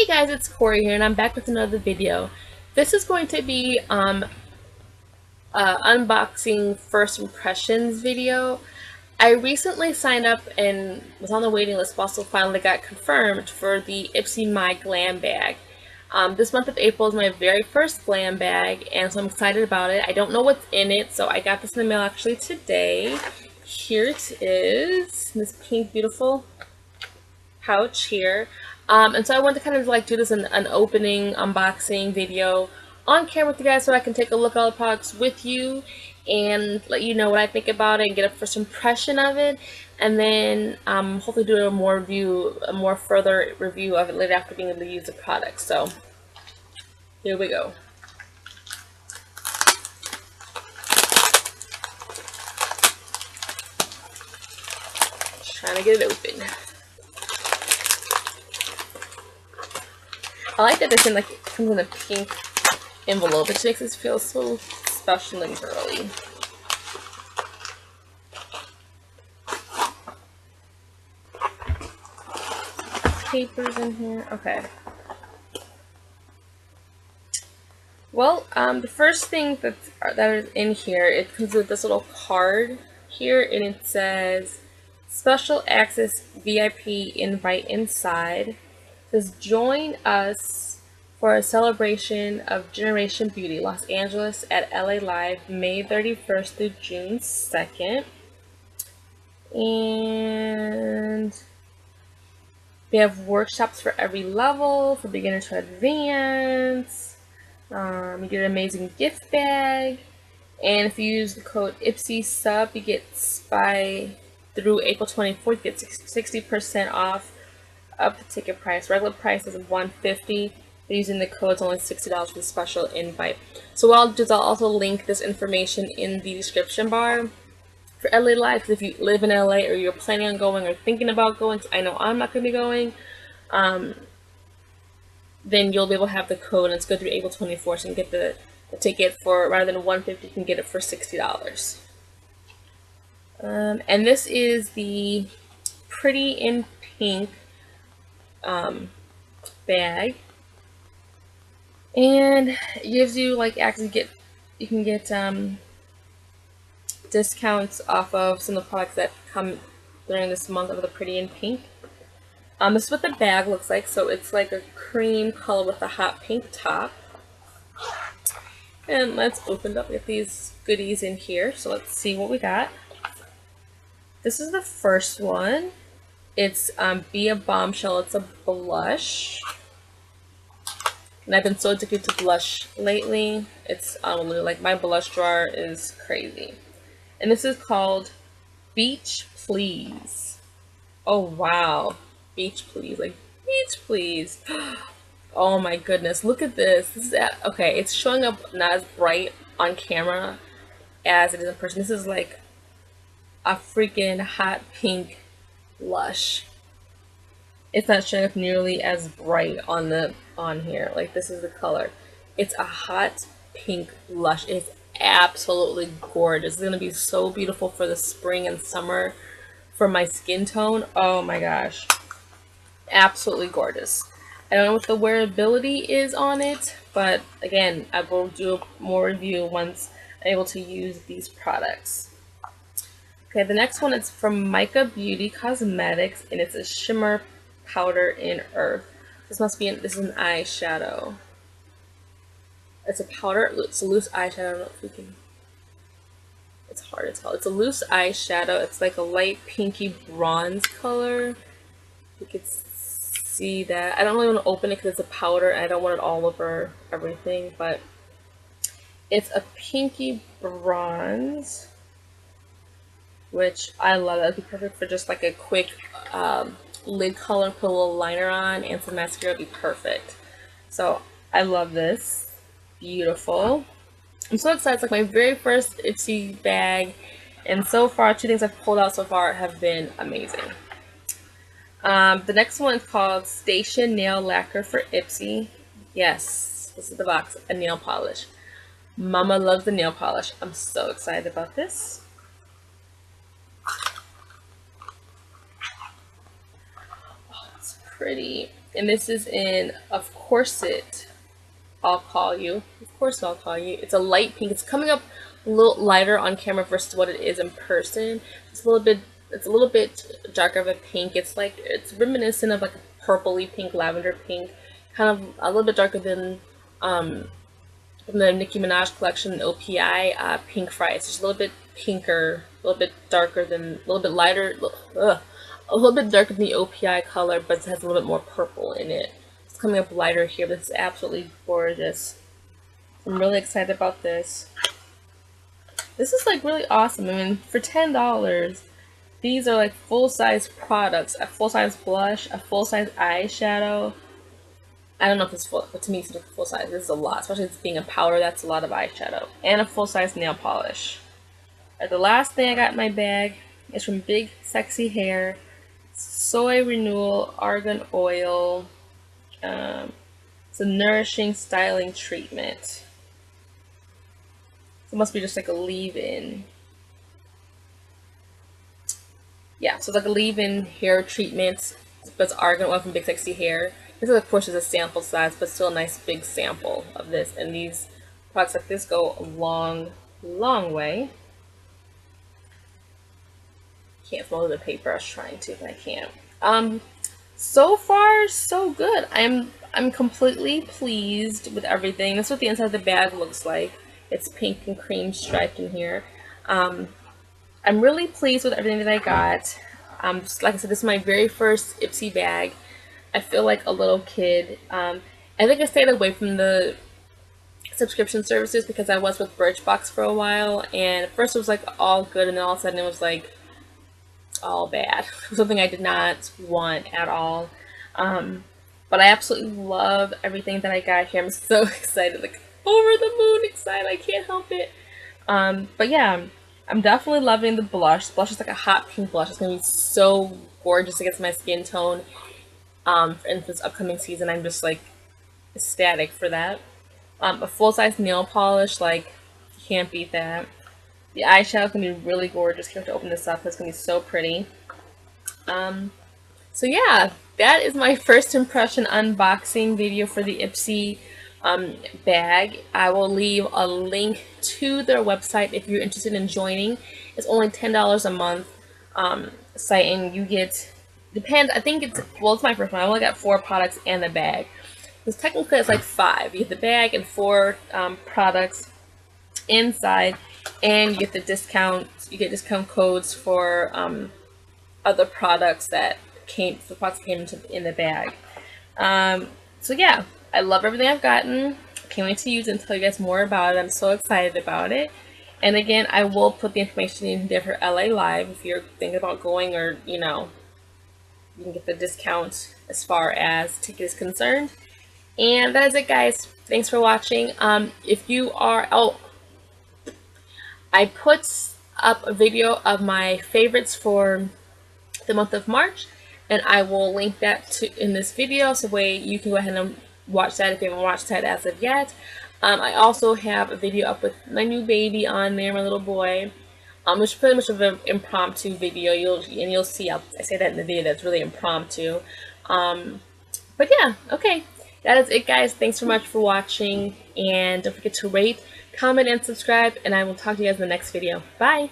Hey guys, it's Corey here, and I'm back with another video. This is going to be unboxing first impressions video. I recently signed up and was on the waiting list, but also finally got confirmed for the Ipsy My Glam bag. This month of April is my very first glam bag, and so I'm excited about it. I don't know what's in it, so I got this in the mail actually today. Here it is, this pink beautiful pouch here. And so I wanted to kind of like do this in an opening unboxing video on camera with you guys so I can take a look at all the products with you and let you know what I think about it and get a first impression of it, and then hopefully do a more further review of it later after being able to use the product. So here we go. Just trying to get it open. I like that this in it comes in a pink envelope. It makes us feel so special and girly. Papers in here. Okay. Well, the first thing that is in here, it comes with this little card here, and it says special access VIP invite inside. Says, join us for a celebration of Generation Beauty Los Angeles at LA Live May 31st through June 2nd. And we have workshops for every level, from beginner to advanced. You get an amazing gift bag. And if you use the code Ipsy sub, you get through April 24th, you get 60% off up the ticket price. Regular price is $150. Using the code, it's only $60 for the special invite. So what I'll do is I'll also link this information in the description bar for LA Live, because if you live in LA or you're planning on going or thinking about going, I know I'm not going to be going, then you'll be able to have the code, and it's good through April 24th, so you can get the ticket for, rather than $150, you can get it for $60. And this is the Pretty in Pink bag, and it gives you like access. You can get discounts off of some of the products that come during this month of the Pretty in Pink. This is what the bag looks like. So it's like a cream color with a hot pink top. And let's open up with these goodies in here. So let's see what we got. This is the first one. It's Be a Bombshell. It's a blush. And I've been so addicted to blush lately. It's like my blush drawer is crazy. And this is called Beach Please. Oh wow. Beach Please. Like Beach Please. Oh my goodness. Look at this. This is okay, it's showing up not as bright on camera as it is in person. This is like a freaking hot pink blush. It's not showing up nearly as bright on here. Like, this is the color. It's a hot pink blush. It's absolutely gorgeous. It's gonna be so beautiful for the spring and summer for my skin tone. Oh my gosh, absolutely gorgeous. I don't know what the wearability is on it, but again, I will do more review once I'm able to use these products. Okay, the next one is from Mica Beauty Cosmetics, and it's a Shimmer Powder in Earth. This is an eyeshadow. It's a powder. It's a loose eyeshadow. I don't know if we can. It's hard to tell. It's a loose eyeshadow. It's like a light pinky bronze color. You can see that. I don't really want to open it because it's a powder and I don't want it all over everything, but it's a pinky bronze, which I love. That'd be perfect for just like a quick lid color, put a little liner on, and some mascara would be perfect. So I love this. Beautiful. I'm so excited. It's like my very first Ipsy bag, and so far, 2 things I've pulled out so far have been amazing. The next one is called Station Nail Lacquer for Ipsy. Yes, this is the box, a nail polish. Mama loves the nail polish. I'm so excited about this. pretty. And this is in Of Course I'll Call You. Of Course I'll Call You. It's a light pink. It's coming up a little lighter on camera versus what it is in person. It's a little bit darker of a pink. It's reminiscent of like a purpley pink, lavender pink, kind of a little bit darker than from the Nicki Minaj collection, OPI Pink Fry. It's just a little bit pinker, a little bit darker than, a little bit lighter, a little bit darker than the OPI color, but it has a little bit more purple in it. It's coming up lighter here, but this is absolutely gorgeous. I'm really excited about this. This is like really awesome. I mean, for $10, these are like full-size products, a full-size blush, a full-size eyeshadow. I don't know if it's full, but to me it's full size. This is a lot, especially it's being a powder. That's a lot of eyeshadow. And a full-size nail polish. The last thing I got in my bag is from Big Sexy Hair. Soy Renewal Argan Oil. It's a nourishing styling treatment. So it must be just like a leave-in. Yeah, so it's like a leave-in hair treatment, but it's argan oil from Big Sexy Hair. This is, of course, is a sample size, but still a nice big sample of this. And these products like this go a long, long way. Can't follow the paper. I was trying to, but I can't. So far, so good. I'm completely pleased with everything. That's what the inside of the bag looks like. It's pink and cream striped in here. I'm really pleased with everything that I got. Just like I said, this is my very first Ipsy bag. I feel like a little kid. I think I stayed away from the subscription services because I was with Birchbox for a while, and at first it was like all good, and then all of a sudden it was like all bad. Something I did not want at all. But I absolutely love everything that I got here. I'm so excited, like over the moon excited. I can't help it. But yeah, I'm definitely loving the blush. The blush is like a hot pink blush. It's gonna be so gorgeous against my skin tone. In this upcoming season, I'm just like ecstatic for that. A full-size nail polish, like, you can't beat that. The eyeshadow is gonna be really gorgeous. Can't wait to open this up. It's gonna be so pretty. So yeah, that is my first impression unboxing video for the Ipsy bag. I will leave a link to their website if you're interested in joining. It's only $10 a month site, and you get, depends, I think it's, well, it's my first one. I only got 4 products and the bag. Because technically it's like 5. You get the bag and 4 products inside, and you get the discount, you get discount codes for other products that came, the products came in the bag. So yeah, I love everything I've gotten. Can't wait to use it and tell you guys more about it. I'm so excited about it. And again, I will put the information in there for LA Live if you're thinking about going, or, you know, you can get the discount as far as ticket is concerned. And that is it, guys. Thanks for watching. If you are, I put up a video of my favorites for the month of March, and I will link that in this video, so way you can go ahead and watch that if you haven't watched that as of yet. I also have a video up with my new baby on there, my little boy. It's pretty much of an impromptu video. You'll see. I say that in the video. That's really impromptu. But yeah, okay. That is it, guys. Thanks so much for watching, and don't forget to rate, comment, and subscribe, and I will talk to you guys in the next video. Bye!